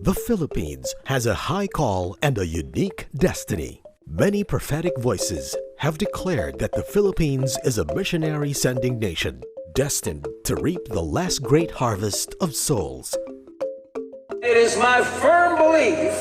The Philippines has a high call and a unique destiny. Many prophetic voices have declared that the Philippines is a missionary sending nation, destined to reap the last great harvest of souls. It is my firm belief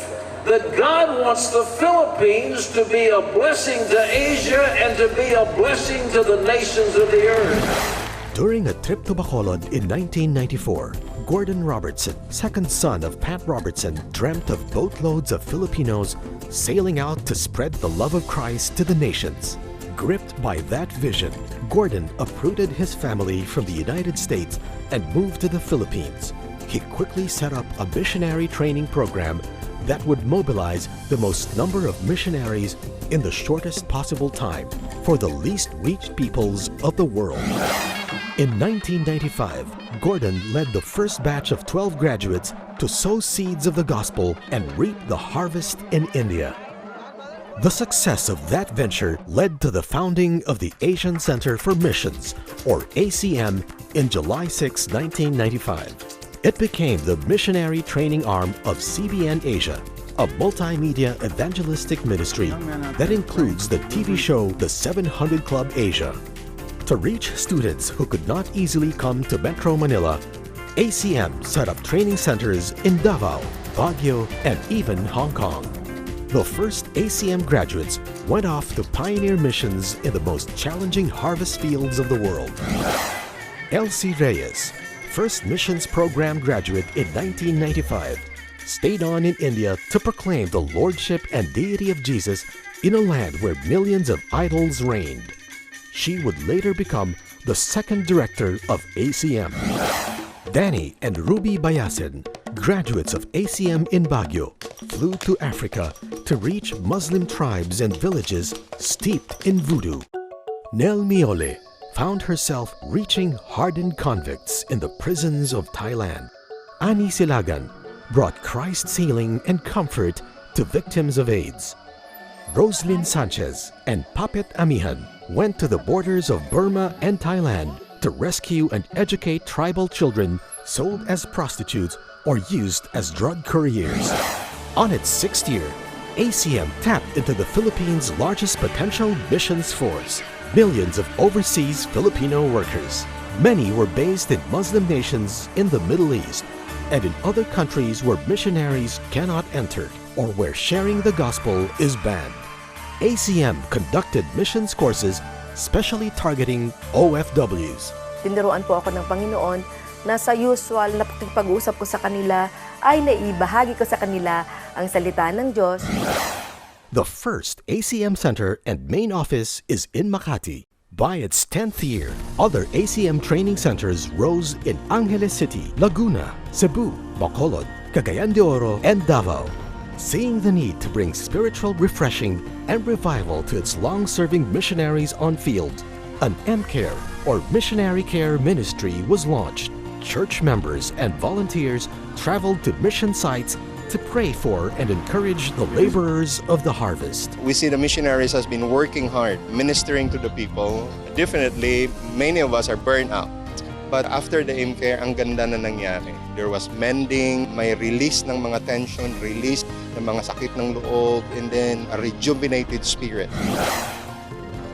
that God wants the Philippines to be a blessing to Asia and to be a blessing to the nations of the earth. During a trip to Bacolod in 1994, Gordon Robertson, second son of Pat Robertson, dreamt of boatloads of Filipinos sailing out to spread the love of Christ to the nations. Gripped by that vision, Gordon uprooted his family from the United States and moved to the Philippines. He quickly set up a missionary training program that would mobilize the most number of missionaries in the shortest possible time for the least reached peoples of the world. In 1995, Gordon led the first batch of 12 graduates to sow seeds of the gospel and reap the harvest in India. The success of that venture led to the founding of the Asian Center for Missions, or ACM, in July 6, 1995. It became the missionary training arm of CBN Asia, a multimedia evangelistic ministry that includes the TV show The 700 Club Asia. To reach students who could not easily come to Metro Manila, ACM set up training centers in Davao, Baguio, and even Hong Kong. The first ACM graduates went off to pioneer missions in the most challenging harvest fields of the world. Elsie Reyes, first missions program graduate in 1995, stayed on in India to proclaim the lordship and deity of Jesus in a land where millions of idols reigned. She would later become the second director of ACM. Danny and Ruby Bayasin, graduates of ACM in Baguio, flew to Africa to reach Muslim tribes and villages steeped in voodoo. Nell Miole found herself reaching hardened convicts in the prisons of Thailand. Ani Silagan brought Christ's healing and comfort to victims of AIDS. Roslyn Sanchez and Papet Amihan went to the borders of Burma and Thailand to rescue and educate tribal children sold as prostitutes or used as drug couriers. On its sixth year, ACM tapped into the Philippines' largest potential missions force, millions of overseas Filipino workers. Many were based in Muslim nations in the Middle East and in other countries where missionaries cannot enter or where sharing the gospel is banned. ACM conducted missions courses specially targeting OFWs. Tinuruan po ako ng Panginoon na sa usual na pag-uusap ko sa kanila ay naibahagi ko sa kanila ang salita ng Diyos. The first ACM center and main office is in Makati. By its 10th year, other ACM training centers rose in Angeles City, Laguna, Cebu, Bacolod, Cagayan de Oro, and Davao. Seeing the need to bring spiritual refreshing and revival to its long-serving missionaries on field, an MCare or Missionary Care Ministry was launched. Church members and volunteers traveled to mission sites to pray for and encourage the laborers of the harvest. We see the missionaries has been working hard, ministering to the people. Definitely, many of us are burned out. But after the MCare, ang ganda na nangyari. There was mending, may release ng mga tension, release ng mga sakit ng loob, and then a rejuvenated spirit.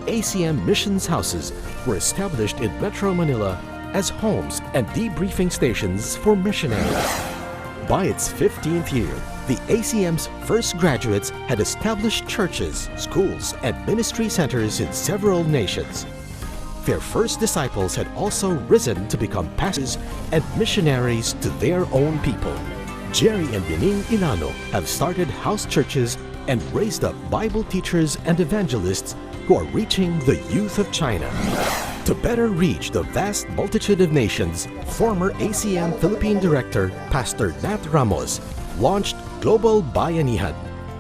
ACM missions houses were established in Metro Manila as homes and debriefing stations for missionaries. By its 15th year, the ACM's first graduates had established churches, schools, and ministry centers in several nations. Their first disciples had also risen to become pastors and missionaries to their own people. Jerry and Bening Ilano have started house churches and raised up Bible teachers and evangelists who are reaching the youth of China. To better reach the vast multitude of nations, former ACM Philippine Director Pastor Nat Ramos launched Global Bayanihan,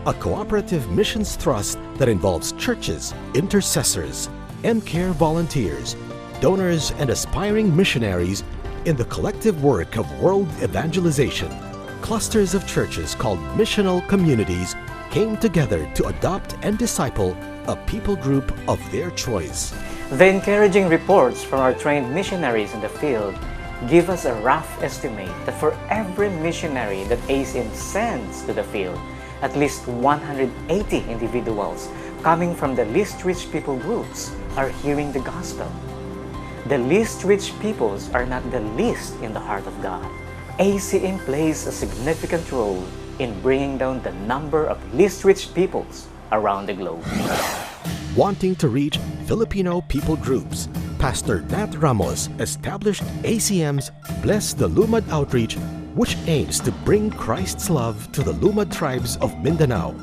a cooperative missions thrust that involves churches, intercessors, MCare volunteers, donors, and aspiring missionaries in the collective work of world evangelization. Clusters of churches called missional communities came together to adopt and disciple a people group of their choice. The encouraging reports from our trained missionaries in the field give us a rough estimate that for every missionary that ACM sends to the field, at least 180 individuals coming from the least rich people groups are hearing the gospel. The least rich peoples are not the least in the heart of God. ACM plays a significant role in bringing down the number of least rich peoples around the globe. Wanting to reach Filipino people groups, Pastor Nat Ramos established ACM's Bless the Lumad Outreach, which aims to bring Christ's love to the Lumad tribes of Mindanao.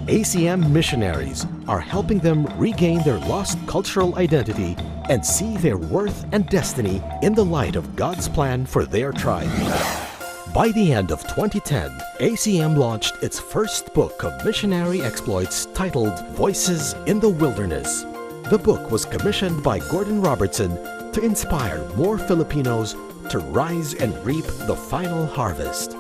ACM missionaries are helping them regain their lost cultural identity and see their worth and destiny in the light of God's plan for their tribe. By the end of 2010, ACM launched its first book of missionary exploits titled Voices in the Wilderness. The book was commissioned by Gordon Robertson to inspire more Filipinos to rise and reap the final harvest.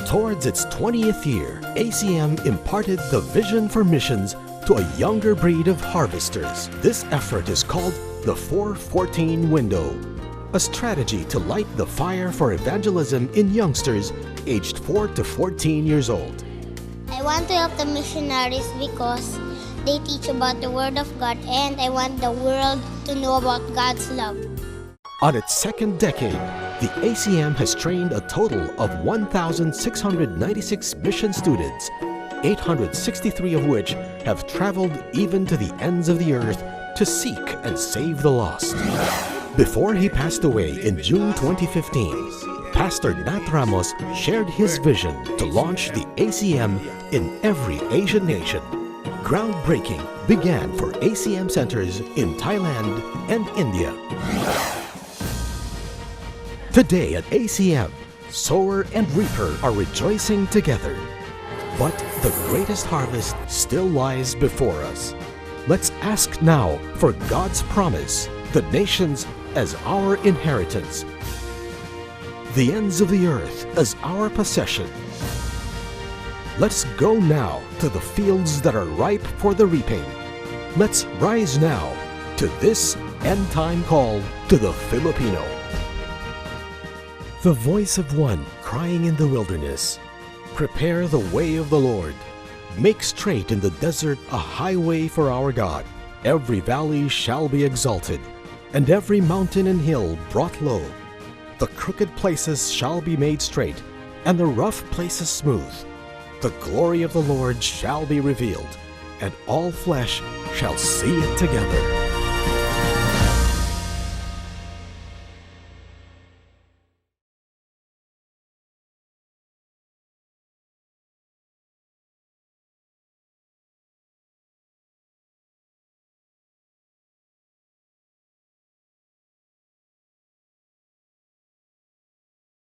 Towards its 20th year, ACM imparted the vision for missions to a younger breed of harvesters. This effort is called the 414 Window, a strategy to light the fire for evangelism in youngsters aged 4 to 14 years old. I want to help the missionaries because they teach about the Word of God, and I want the world to know about God's love. On its second decade, the ACM has trained a total of 1,696 mission students, 863 of which have traveled even to the ends of the earth to seek and save the lost. Before he passed away in June 2015, Pastor Nat Ramos shared his vision to launch the ACM in every Asian nation. Groundbreaking began for ACM centers in Thailand and India. Today at ACM, sower and reaper are rejoicing together. But the greatest harvest still lies before us. Let's ask now for God's promise, the nations as our inheritance, the ends of the earth as our possession. Let's go now to the fields that are ripe for the reaping. Let's rise now to this end time call to the Filipino. The voice of one crying in the wilderness, prepare the way of the Lord. Make straight in the desert a highway for our God. Every valley shall be exalted, and every mountain and hill brought low. The crooked places shall be made straight, and the rough places smooth. The glory of the Lord shall be revealed, and all flesh shall see it together.